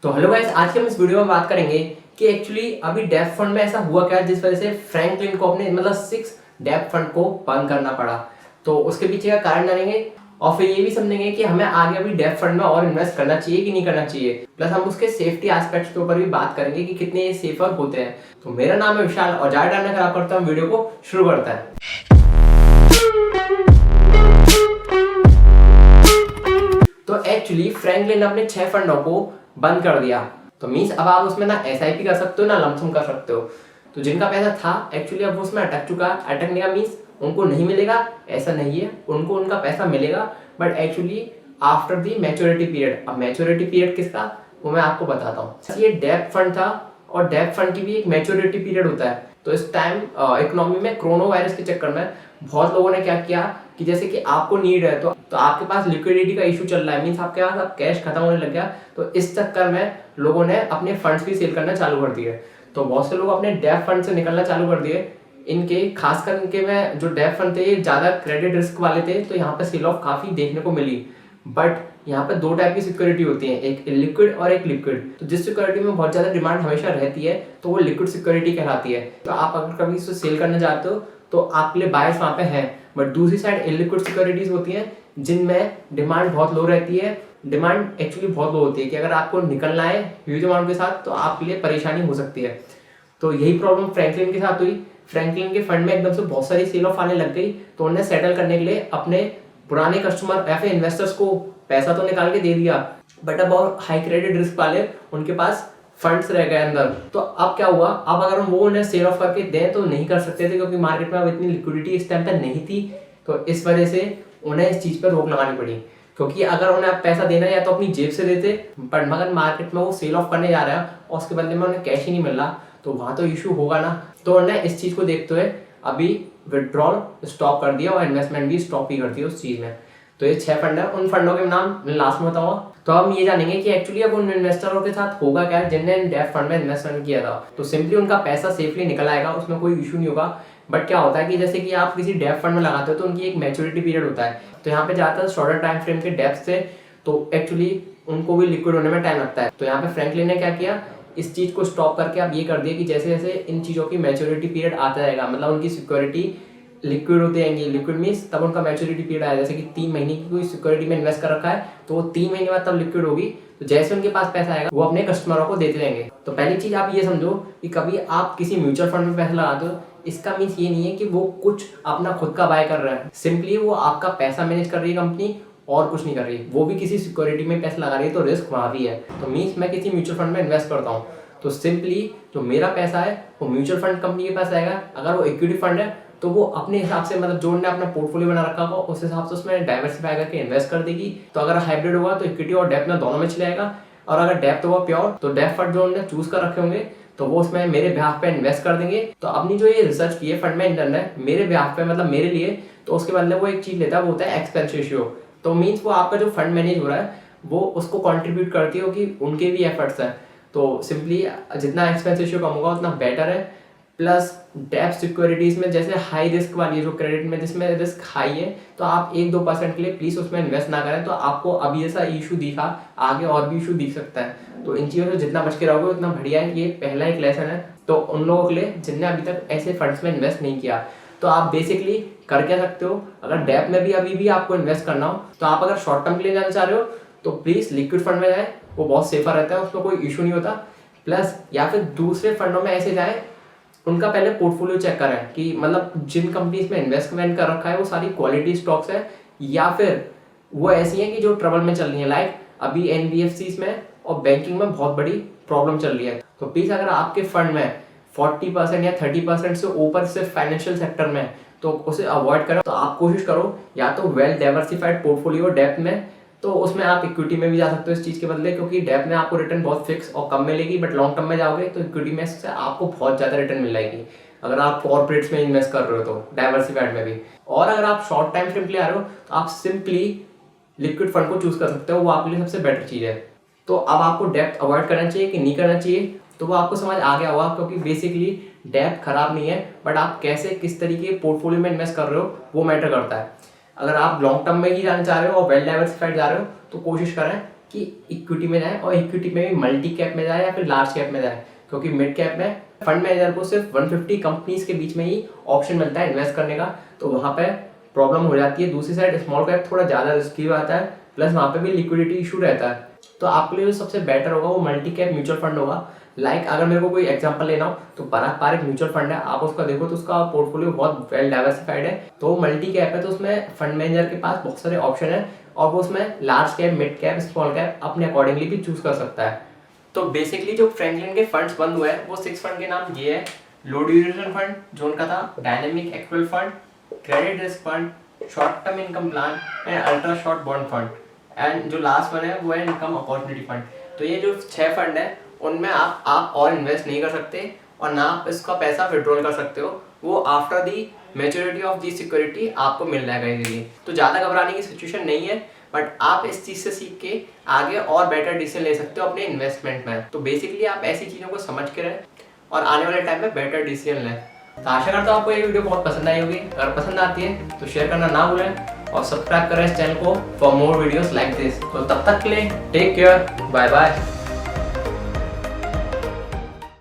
तो hello guys, आज के हम इस वीडियो में बात करेंगे कि एक्चुअली अभी डेब्ट फंड में ऐसा हुआ क्या जिस वजह से फ्रैंकलिन को अपने 6 डेब्ट फंड को बंद करना पड़ा। तो उसके पीछे का कारण जानेंगे और फिर ये भी समझेंगे कि हमें आगे अभी डेब्ट फंड में और इन्वेस्ट करना चाहिए कि नहीं करना चाहिए। प्लस हम उसके सेफ्टी एस्पेक्ट्स के ऊपर भी बात करेंगे कि कितने ये सेफर होते हैं। तो मेरा नाम है विशाल और ज़्यादा टाइम ना खराब करता हूँ, वीडियो को शुरू करता है। तो एक्चुअली फ्रैंकलिन ने अपने 6 फंडों को बंद कर दिया। तो मीन्स अब आप उसमें ना एसआईपी कर सकते हो ना लमसम कर सकते हो। तो जिनका पैसा था एक्चुअली अब उसमें अटक चुका। अटकने का मीन्स उनको नहीं मिलेगा ऐसा नहीं है, उनको उनका पैसा मिलेगा but actually after the maturity period. अब मैच्योरिटी पीरियड किसका वो मैं आपको बताता हूँ। ये डेब्ट फंड था और डेब्ट फंड की भी एक मैच्योरिटी पीरियड होता है। तो इस टाइम इकोनॉमी में कोरोना वायरस के चक्कर में बहुत लोगों ने क्या किया कि जैसे कि आपको नीड है तो आपके पास लिक्विडिटी का इशू चल रहा है, मीन्स आपके पास अब कैश खत्म होने लग गया। तो इस चक्कर में लोगों ने अपने फंड्स भी सेल करना चालू कर दिए। तो बहुत से लोग अपने डेब्ट फंड से निकलना चालू कर दिए। इनके खासकर इनके में जो डेब्ट फंड थे ये ज़्यादा क्रेडिट रिस्क वाले थे, तो यहाँ पे सेल ऑफ काफ़ी देखने को मिली। बट यहाँ पे 2 टाइप की सिक्योरिटी होती है, एक इलिक्विड और एक लिक्विड। तो जिस सिक्योरिटी में बहुत ज़्यादा डिमांड हमेशा रहती है तो वो लिक्विड सिक्योरिटी कहलाती है। तो आप अगर कभी इसको सेल करना चाहते हो तो आपके लिए बायर्स वहाँ पे हैं। बट दूसरी साइड इलिक्विड सिक्योरिटीज होती हैं जिनमें डिमांड बहुत लो रहती है। डिमांड एक्चुअली बहुत लो होती है कि अगर आपको निकलना है ह्यूज अमाउंट के साथ तो आपके लिए परेशानी हो सकती है। तो यही प्रॉब्लम फ्रैंकलिन के साथ हुई। फ्रैंकलिन के फंड में एकदम से बहुत सारी सेल ऑफ आने लग गई, तो उन्हें सेटल करने के लिए अपने पुराने कस्टमर या फिर इन्वेस्टर्स को पैसा तो निकाल के दे दिया, बट अब और हाई क्रेडिट रिस्क वाले उनके पास फंड्स रह गए अंदर। तो अब क्या हुआ, अब अगर वो उन्हें सेल ऑफ करके दें तो नहीं कर सकते थे क्योंकि मार्केट में अब इतनी लिक्विडिटी इस टाइम पर नहीं थी। तो इस वजह से उन्हें इस चीज़ पर रोक लगानी पड़ी, क्योंकि अगर उन्हें अब पैसा देना है या तो अपनी जेब से देते, बट मगर मार्केट में वो सेल ऑफ करने जा रहा है और उसके बदले में उन्हें कैश ही नहीं मिल रहा, तो वहाँ तो इशू होगा ना। तो उन्हें इस चीज़ को देखते हुए अभी विड्रॉल स्टॉप कर दिया और इन्वेस्टमेंट भी स्टॉप ही कर दिया उस चीज़ में। तो ये 6 फंड है, उन फंडों के नाम मैं लास्ट में बताऊंगा। तो हम ये जानेंगे कि एक्चुअली अब उन इन्वेस्टरों के साथ होगा क्या जिनने डेब्ट फंड में इन्वेस्टमेंट किया था। तो सिंपली उनका पैसा सेफली निकल आएगा, उसमें कोई इशू नहीं होगा। बट क्या होता है कि जैसे कि आप किसी डेब्ट फंड में लगाते हो तो उनकी एक मैच्योरिटी पीरियड होता है। तो यहाँ पे ज़्यादातर शॉर्टर टाइम फ्रेम के डेब्ट से तो एक्चुअली उनको भी लिक्विड होने में टाइम लगता है। तो यहाँ पे फ्रैंकलिन ने क्या किया, इस चीज़ को स्टॉप करके आप ये कर दिया कि जैसे जैसे इन चीज़ों की मैच्योरिटी पीरियड आता जाएगा, मतलब उनकी सिक्योरिटी लिक्विड होते जाएंगे। लिक्विड मीन्स तब उनका मैच्योरिटी पीरियड आया, जैसे कि 3 महीने की कोई सिक्योरिटी में इन्वेस्ट कर रखा है तो वो 3 महीने बाद तब लिक्विड होगी। तो जैसे उनके पास पैसा आएगा वो अपने कस्टमरों को देते रहेंगे। तो पहली चीज़ आप ये समझो कि कभी आप किसी म्यूचुअल फंड में पैसा लगाते हो, इसका मीन्स ये नहीं है कि वो कुछ अपना खुद का बाय कर रहा है। सिंपली वो आपका पैसा मैनेज कर रही है कंपनी और कुछ नहीं कर रही, वो भी किसी सिक्योरिटी में पैसा लगा रही है, तो रिस्क वहाँ भी है। तो मीन्स मैं किसी म्यूचुअल फंड में इन्वेस्ट करता हूँ तो सिंपली जो मेरा पैसा है वो म्यूचुअल फंड कंपनी के पास आएगा। अगर वो इक्विटी फंड है तो वो अपने हिसाब से, मतलब जो उन्होंने अपना पोर्टफोलियो बना रखा होगा उस हिसाब से उसमें डाइवर्सिफाई करके इन्वेस्ट कर देगी। तो अगर हाइब्रिड होगा तो इक्विटी और डेप्थ में दोनों में चले जाएगा, और अगर डेप्थ होगा प्योर तो डेप्थ फंड जो उन्होंने चूज कर रखे होंगे तो वो उसमें मेरे बिहाफ पे इन्वेस्ट कर देंगे। तो अपनी जो ये रिसर्च की है फंड मैनेजर ने मेरे बिहाफ पे, मतलब मेरे लिए, तो उसके बदले वो एक चीज लेता है, वो होता है एक्सपेंस रेशियो। तो मीन्स वो आपका जो फंड मैनेज हो रहा है वो उसको कॉन्ट्रीब्यूट करती हो कि उनके भी एफर्ट्स हैं। तो सिंपली जितना एक्सपेंस रेशियो कम होगा उतना बेटर है। प्लस डेब्ट सिक्योरिटीज में जैसे हाई रिस्क वाली है, जो क्रेडिट में जिसमें रिस्क हाई है, तो आप 1-2% के लिए प्लीज उसमें इन्वेस्ट ना करें। तो आपको अभी ऐसा इशू दिखा, आगे और भी इशू दिख सकता है। तो इन चीज़ों से जितना बच के रहोगे उतना बढ़िया है। ये पहला एक लेसन है तो उन लोगों के लिए जिनने अभी तक ऐसे फंड्स में इन्वेस्ट नहीं किया। तो आप बेसिकली कर क्या सकते हो, अगर डेब्ट में भी अभी भी आपको इन्वेस्ट करना हो तो आप अगर शॉर्ट टर्म के लिए जाना चाह रहे हो तो प्लीज़ लिक्विड फंड में जाए, वो बहुत सेफर रहता है, उसमें कोई इशू नहीं होता। प्लस या फिर दूसरे फंडों में ऐसे जाए, उनका पहले पोर्टफोलियो चेक करें कि मतलब जिन कंपनीज में इन्वेस्टमेंट कर रखा है वो सारी क्वालिटी स्टॉक्स है या फिर वो ऐसी हैं कि जो ट्रबल में चल रही है। लाइक अभी एनबीएफसीज में और बैंकिंग में बहुत बड़ी प्रॉब्लम चल रही है। तो प्लीज़ अगर आपके फंड में 40% या 30% से ऊपर सिर्फ फाइनेंशियल सेक्टर में, तो उसे अवॉइड करें। तो आप कोशिश करो या तो वेल डाइवर्सिफाइड पोर्टफोलियो डेप्थ में, तो उसमें आप इक्विटी में भी जा सकते हो इस चीज़ के बदले, क्योंकि डेप्थ में आपको रिटर्न बहुत फिक्स और कम मिलेगी, बट लॉन्ग टर्म में जाओगे तो इक्विटी में से आपको बहुत ज़्यादा रिटर्न मिल जाएगी अगर आप कॉर्पोरेट्स में इन्वेस्ट कर रहे हो तो डाइवर्सिफाइड में भी। और अगर आप शॉर्ट टाइम फ्रेम के लिए आ रहे हो तो आप सिंपली लिक्विड फंड को चूज कर सकते हो, वो आपके लिए सबसे बेटर चीज़ है। तो अब आपको डेप्थ अवॉइड करना चाहिए कि नहीं करना चाहिए, तो वो आपको समझ आ गया होगा, क्योंकि बेसिकली डेप्थ खराब नहीं है, बट आप कैसे किस तरीके पोर्टफोलियो में इन्वेस्ट कर रहे हो वो मैटर करता है। अगर आप लॉन्ग टर्म में ही जाना चाह रहे हो और वेल डाइवर्सिफाइड जा रहे हो तो कोशिश करें कि इक्विटी में जाए और इक्विटी में भी मल्टी कैप में जाए या फिर लार्ज कैप में जाए, क्योंकि मिड कैप में फंड मैनेजर को सिर्फ 150 कंपनीज के बीच में ही ऑप्शन मिलता है इन्वेस्ट करने का, तो वहाँ पे प्रॉब्लम हो जाती है। दूसरी साइड स्मॉल कैप थोड़ा ज़्यादा रिस्की आता है, प्लस वहाँ पे भी लिक्विडिटी इशू रहता है। तो आपके लिए जो सबसे बेटर होगा वो मल्टी कैप म्यूचुअल फंड होगा। लाइक अगर मेरे को कोई एग्जांपल लेना हो तो पराग पारिक म्यूचुअल फंड है, आप उसका देखो तो उसका पोर्टफोलियो बहुत वेल डाइवर्सिफाइड है। तो मल्टी कैप है, तो उसमें फंड मैनेजर के पास बहुत सारे ऑप्शन है और वो उसमें large cap, mid cap, small cap अपने अकॉर्डिंगली भी चूज कर सकता है। तो बेसिकली जो फ्रैंकलिन के फंड्स बंद हुए हैं वो 6 फंड के नाम ये है: लो ड्यूरेशन फंड जो उनका था, dynamic equity fund, credit risk fund, short term income plan and ultra short bond fund, and जो लास्ट वन है वो है इनकम अपॉर्चुनिटी फंड। तो ये जो 6 फंड है उनमें आप और इन्वेस्ट नहीं कर सकते और ना आप इसका पैसा विड्रॉल कर सकते हो, वो after the maturity of the security आपको मिल जाएगा इजीली। तो ज़्यादा घबराने की सिचुएशन नहीं है, बट आप इस चीज़ से सीख के आगे और बेटर डिसीजन ले सकते हो अपने इन्वेस्टमेंट में। तो बेसिकली आप ऐसी चीज़ों को समझ के रहें और आने वाले टाइम में बेटर डिसीजन लें। तो आशा करता हूँ आपको ये वीडियो बहुत पसंद आई होगी। अगर पसंद आती है तो शेयर करना ना भूलें और सब्सक्राइब करें इस चैनल को for more videos like this. तो तब तक के लिए टेक केयर, बाय बाय।